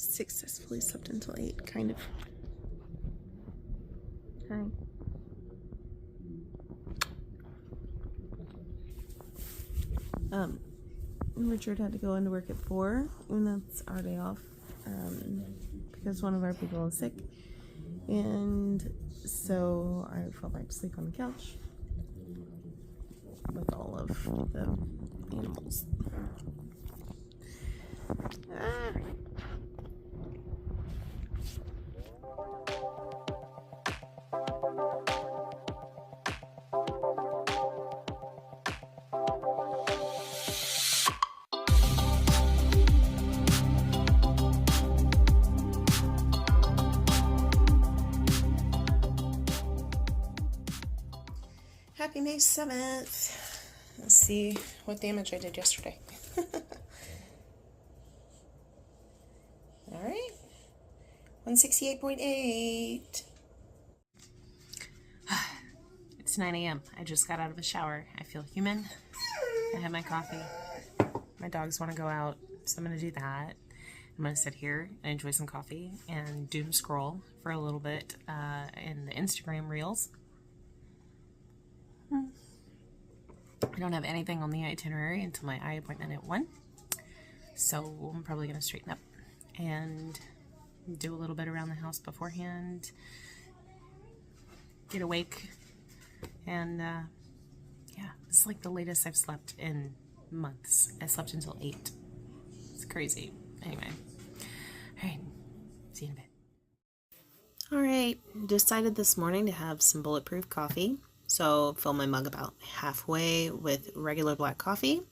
successfully slept until 8, kind of. Hi. Richard had to go into work at 4, even though it's our day off, because one of our people is sick. And so I fell back to sleep on the couch with all of the animals. Happy May 7th. Let's see what damage I did yesterday. Alright. 168.8. It's 9 a.m. I just got out of the shower. I feel human. I had my coffee. My dogs want to go out, so I'm going to do that. I'm going to sit here and enjoy some coffee and doom scroll for a little bit in the Instagram reels. I don't have anything on the itinerary until my eye appointment at 1, so I'm probably going to straighten up and do a little bit around the house beforehand, get awake, and yeah, it's like the latest I've slept in months. I slept until 8. It's crazy. Anyway, alright, see you in a bit. Alright, decided this morning to have some Bulletproof coffee. So fill my mug about halfway with regular black coffee.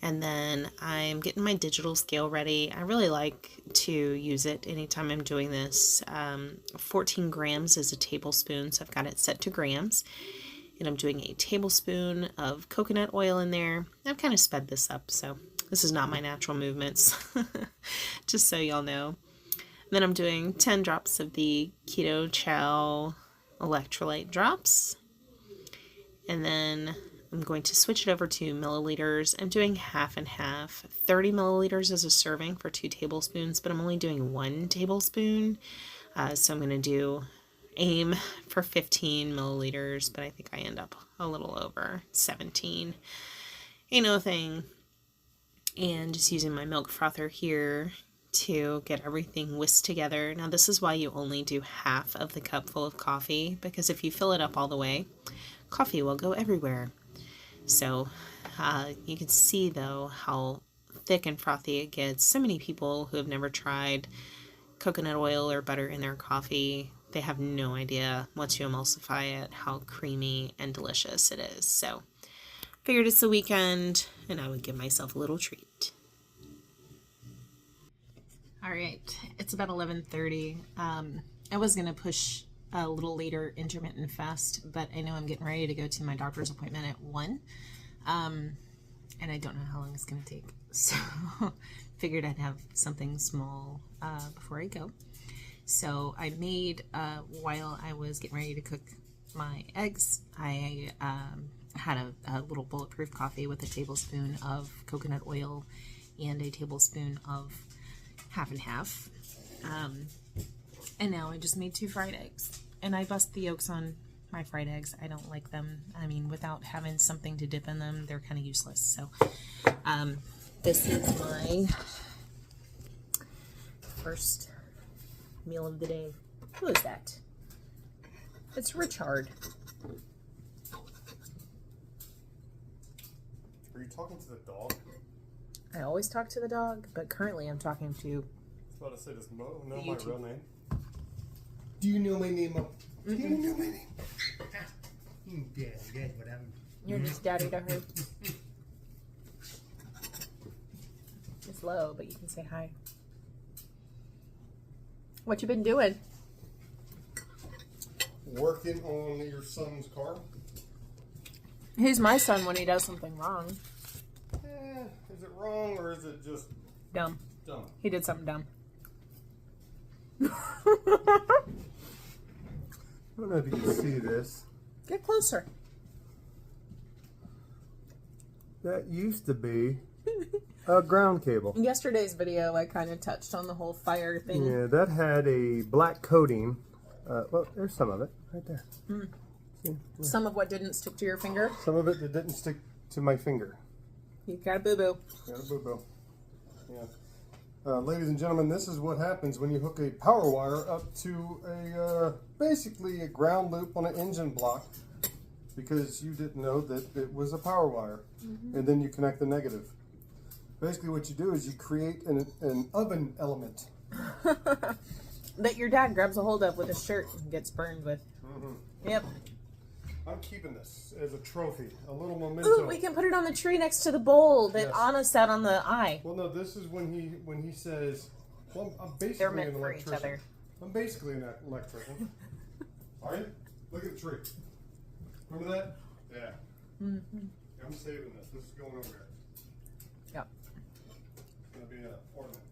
And then I'm getting my digital scale ready. I really like to use it anytime I'm doing this. 14 grams is a tablespoon, so I've got it set to grams. And I'm doing a tablespoon of coconut oil in there. I've kind of sped this up, so this is not my natural movements, just so y'all know. And then I'm doing 10 drops of the Keto Chow electrolyte drops. And then I'm going to switch it over to milliliters. I'm doing half and half. 30 milliliters is a serving for 2 tablespoons, but I'm only doing 1 tablespoon. So I'm going to aim for 15 milliliters, but I think I end up a little over 17. Ain't no thing. And just using my milk frother here to get everything whisked together. Now this is why you only do half of the cup full of coffee, because if you fill it up all the way, coffee will go everywhere. So you can see though how thick and frothy it gets. So many people who have never tried coconut oil or butter in their coffee, they have no idea once you emulsify it how creamy and delicious it is. So figured it's the weekend and I would give myself a little treat. All right, it's about 11:30. I was gonna push a little later intermittent fast, but I know I'm getting ready to go to my doctor's appointment at 1, and I don't know how long it's gonna take. So figured I'd have something small before I go. So I made, while I was getting ready to cook my eggs, I had a little Bulletproof coffee with a tablespoon of coconut oil and a tablespoon of half and half. And now I just made 2 fried eggs. And I bust the yolks on my fried eggs. I don't like them. I mean, without having something to dip in them, they're kind of useless. So this is my first meal of the day. Who is that? It's Richard. Are you talking to the dog? I always talk to the dog, but currently I'm talking to I was about to say, does Mo know my YouTube. real name? Do you know my name? Do you know my name? Yeah, good, whatever. You're just daddy to her. It's low, but you can say hi. What you been doing? Working on your son's car? He's my son when he does something wrong. Is it wrong or is it just Dumb. dumb? He did something dumb. I don't know if you can see this. Get closer. That used to be a ground cable. Yesterday's video, I kind of touched on the whole fire thing. Yeah, that had a black coating. Well, there's some of it right there. See? Yeah. Some of what didn't stick to your finger. Some of it that didn't stick to my finger. You got a boo-boo. Got a boo-boo. Yeah. Ladies and gentlemen, this is what happens when you hook a power wire up to a basically a ground loop on an engine block, because you didn't know that it was a power wire, and then you connect the negative. Basically what you do is you create an oven element. That your dad grabs a hold of with his shirt and gets burned with. Yep. I'm keeping this as a trophy, a little memento. Ooh, we can put it on the tree next to the bowl that Yes. Anna sat on the eye. Well, no, this is when he says, well, I'm basically They're meant an for each electrician. other. I'm basically an electrician. Are you? Look at the tree. Remember that? Yeah. I'm saving this. This is going over there. Yep. It's going to be an ornament.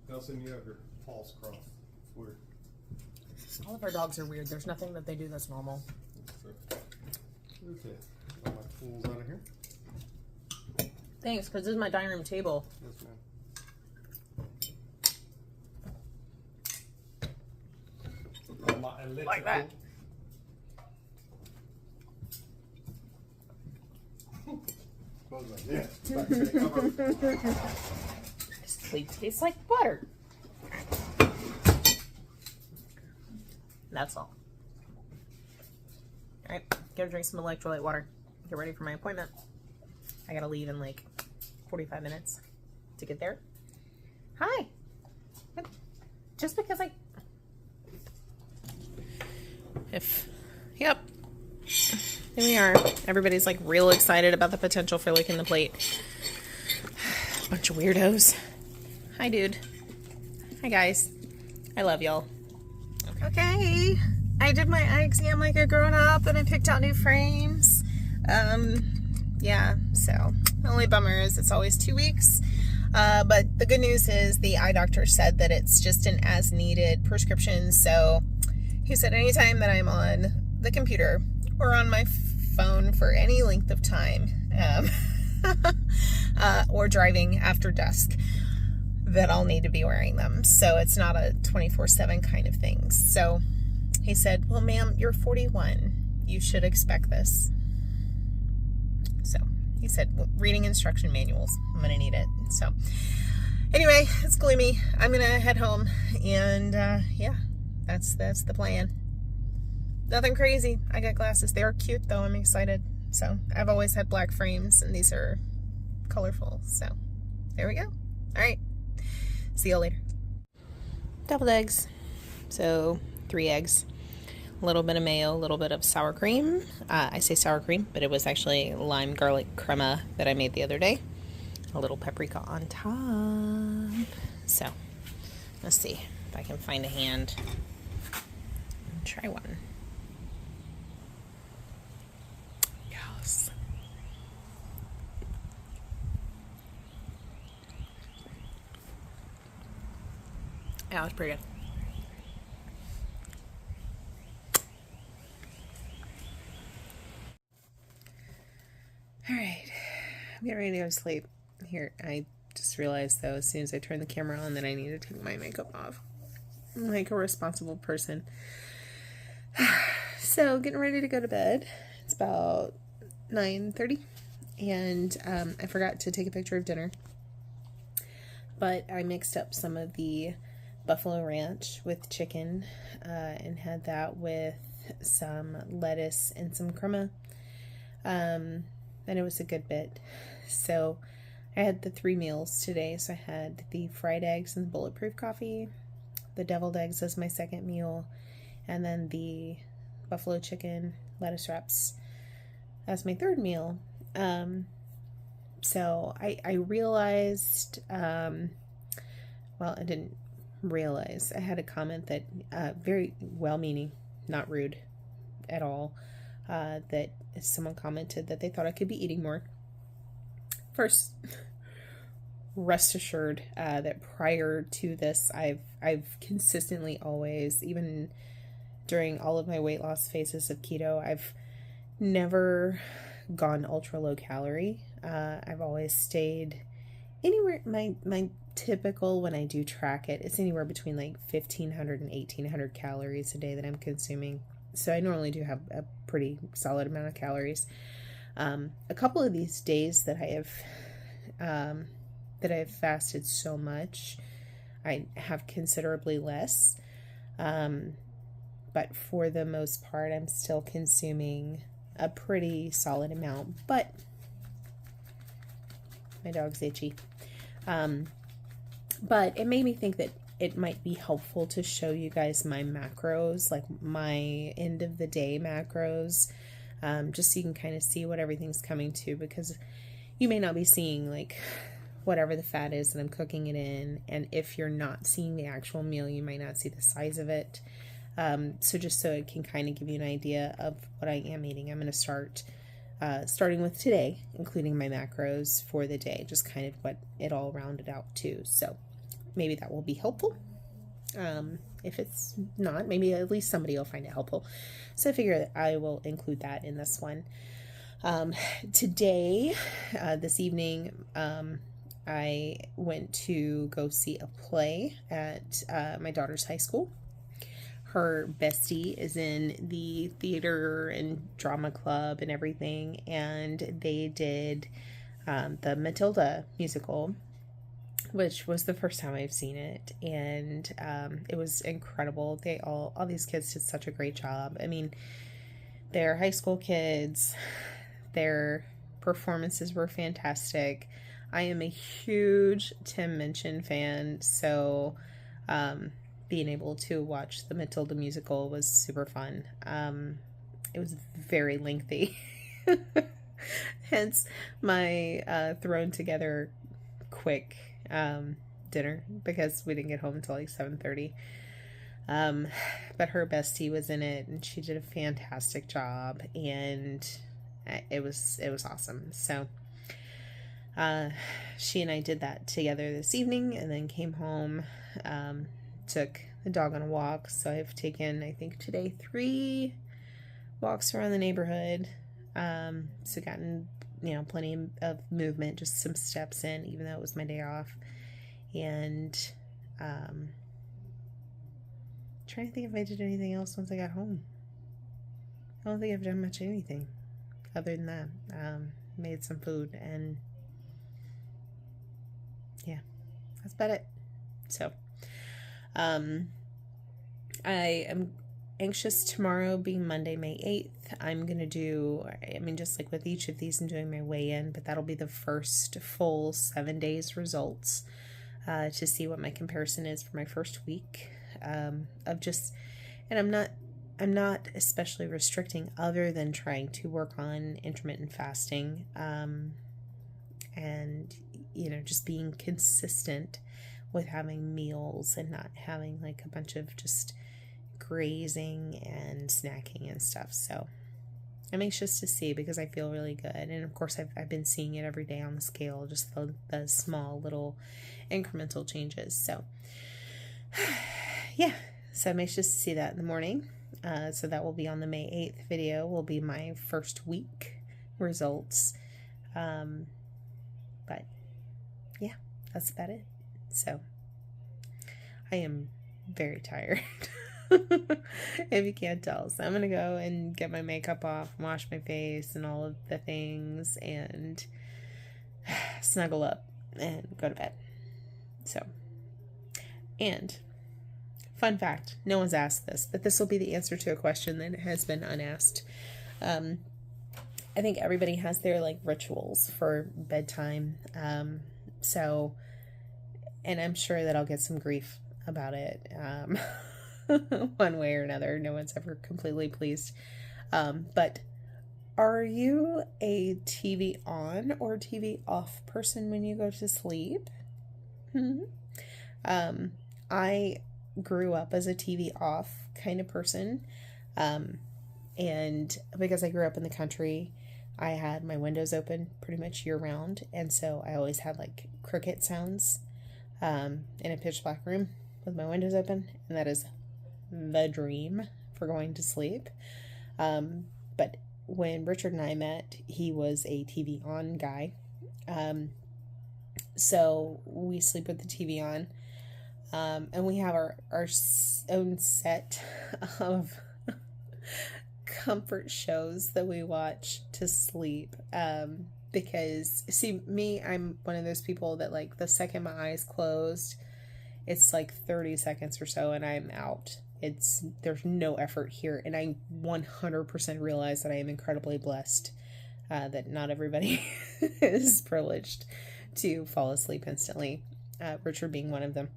Nelson, you have your pulse crossed. It's weird. All of our dogs are weird. There's nothing that they do that's normal. Okay. All my tools out of here. Thanks, because this is my dining room table. Yes, ma'am. My electrical. Like that. Yeah. This plate tastes like butter. That's all. Alright, gotta drink some electrolyte water. Get ready for my appointment. I gotta leave in like 45 minutes to get there. Hi. Just because Yep. Here we are. Everybody's like real excited about the potential for licking the plate. Bunch of weirdos. Hi, dude. Hi, guys. I love y'all. Okay. I did my eye exam like a grown up and I picked out new frames. Yeah, so the only bummer is it's always 2 weeks. But the good news is the eye doctor said that it's just an as needed prescription. So he said anytime that I'm on the computer or on my phone for any length of time, or driving after dusk, that I'll need to be wearing them. So it's not a 24/7 kind of thing. So he said, well, ma'am, you're 41. You should expect this. So he said, well, reading instruction manuals, I'm going to need it. So anyway, it's gloomy. I'm going to head home and, yeah, that's the plan. Nothing crazy. I got glasses. They are cute though. I'm excited. So I've always had black frames and these are colorful. So there we go. All right. See you later. Deviled eggs. So 3 eggs, a little bit of mayo, a little bit of sour cream. I say sour cream, but it was actually lime garlic crema that I made the other day. A little paprika on top. So let's see if I can find a hand. Try one. Yes. Yeah, it was pretty good. All right, I'm getting ready to go to sleep. Here, I just realized though, as soon as I turn the camera on, that I need to take my makeup off. I'm like a responsible person. So, getting ready to go to bed. It's about 9:30, and I forgot to take a picture of dinner. But I mixed up some of the buffalo ranch with chicken, and had that with some lettuce and some crema. And it was a good bit. So I had the 3 meals today. So I had the fried eggs and Bulletproof coffee, the deviled eggs as my second meal, and then the buffalo chicken lettuce wraps as my third meal. So I realized, well, I didn't realize, I had a comment that, very well-meaning, not rude at all, that someone commented that they thought I could be eating more. First, rest assured that prior to this, I've consistently always, even during all of my weight loss phases of keto, I've never gone ultra low calorie. I've always stayed anywhere, my typical, when I do track it, it's anywhere between like 1,500 and 1,800 calories a day that I'm consuming. So I normally do have a pretty solid amount of calories. A couple of these days that I have fasted so much, I have considerably less. But for the most part, I'm still consuming a pretty solid amount. But my dog's itchy. But it made me think that it might be helpful to show you guys my macros, like my end of the day macros, just so you can kind of see what everything's coming to, because you may not be seeing like whatever the fat is that I'm cooking it in. And if you're not seeing the actual meal, you might not see the size of it. So just so it can kind of give you an idea of what I am eating, I'm going to starting with today, including my macros for the day, just kind of what it all rounded out to. So maybe that will be helpful. If it's not, maybe at least somebody will find it helpful. So I figure that I will include that in this one. Today, this evening, I went to go see a play at my daughter's high school. Her bestie is in the theater and drama club and everything, and they did the Matilda musical, which was the first time I've seen it, and it was incredible. All these kids did such a great job. I mean, they're high school kids. Their performances were fantastic. I am a huge Tim Minchin fan, so being able to watch the Matilda musical was super fun. It was very lengthy, hence my thrown together quick dinner, because we didn't get home until like 7:30. But her bestie was in it, and she did a fantastic job, and it was awesome. So she and I did that together this evening, and then came home, took the dog on a walk. So I've taken, I think today, 3 walks around the neighborhood. So gotten, plenty of movement, just some steps in, even though it was my day off. And trying to think if I did anything else once I got home. I don't think I've done much anything other than that. Made some food, and yeah, that's about it. So I am anxious tomorrow, being Monday, May 8th. I'm going to do, just like with each of these, I'm doing my weigh-in, but that'll be the first full 7 days results to see what my comparison is for my first week of just, and I'm not especially restricting, other than trying to work on intermittent fasting, and, just being consistent with having meals and not having like a bunch of just grazing and snacking and stuff. So I'm anxious to see, because I feel really good. And of course I've been seeing it every day on the scale, just the small little incremental changes. So yeah, so I'm anxious to see that in the morning. So that will be on the May 8th video, will be my first week results. But yeah, that's about it. So I am very tired. If you can't tell. So I'm gonna go and get my makeup off, wash my face and all of the things, and snuggle up and go to bed. So, and fun fact, no one's asked this, but this will be the answer to a question that has been unasked. I think everybody has their like rituals for bedtime. So, and I'm sure that I'll get some grief about it. One way or another. No one's ever completely pleased. But are you a TV on or TV off person when you go to sleep? I grew up as a TV off kind of person. And because I grew up in the country, I had my windows open pretty much year round. And so I always had like cricket sounds in a pitch black room with my windows open. And that is the dream for going to sleep. But when Richard and I met, he was a TV on guy. So we sleep with the TV on. And we have our own set of comfort shows that we watch to sleep. Because, see, me, I'm one of those people that, like, the second my eyes closed, it's like 30 seconds or so and I'm out. There's no effort here. And I 100% realize that I am incredibly blessed, that not everybody is privileged to fall asleep instantly. Richard being one of them.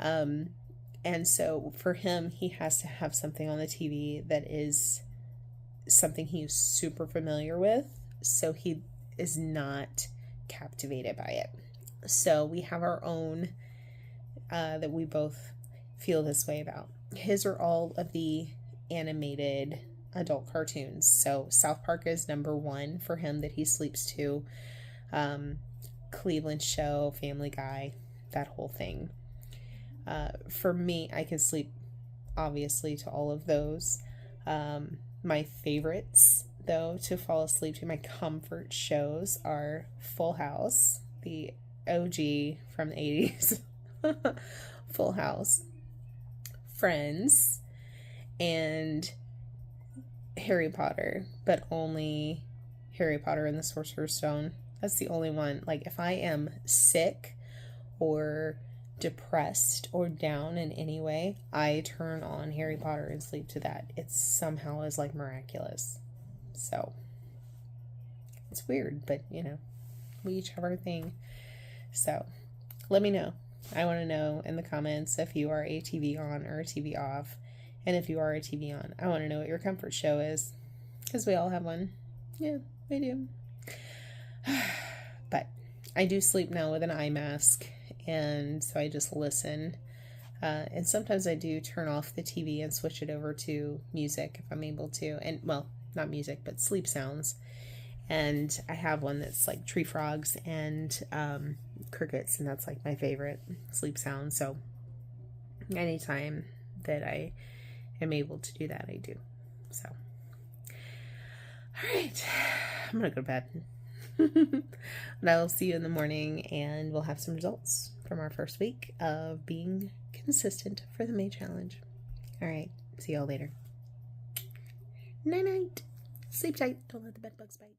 And so for him, he has to have something on the TV that is something he is super familiar with, so he is not captivated by it. So we have our own, that we both feel this way about. His are all of the animated adult cartoons. So South Park is number one for him that he sleeps to. Cleveland Show, Family Guy, that whole thing. For me, I can sleep, obviously, to all of those. My favorites, though, to fall asleep to, my comfort shows are Full House, the OG from the 80s. Full House, Friends, and Harry Potter, but only Harry Potter and the Sorcerer's Stone. That's the only one. Like, if I am sick or depressed or down in any way, I turn on Harry Potter and sleep to that. It somehow is like miraculous. So it's weird, but you know, we each have our thing. So let me know. I want to know in the comments if you are a TV on or a TV off. And if you are a TV on, I want to know what your comfort show is, because we all have one. Yeah, we do. But I do sleep now with an eye mask. And so I just listen. And sometimes I do turn off the TV and switch it over to music if I'm able to. And, well, not music, but sleep sounds. And I have one that's like tree frogs and crickets. And that's like my favorite sleep sound. So anytime that I am able to do that, I do. So, all right. I'm going to go to bed. But I will see you in the morning, and we'll have some results from our first week of being consistent for the May challenge. All right. See y'all later. Night night. Sleep tight. Don't let the bed bugs bite.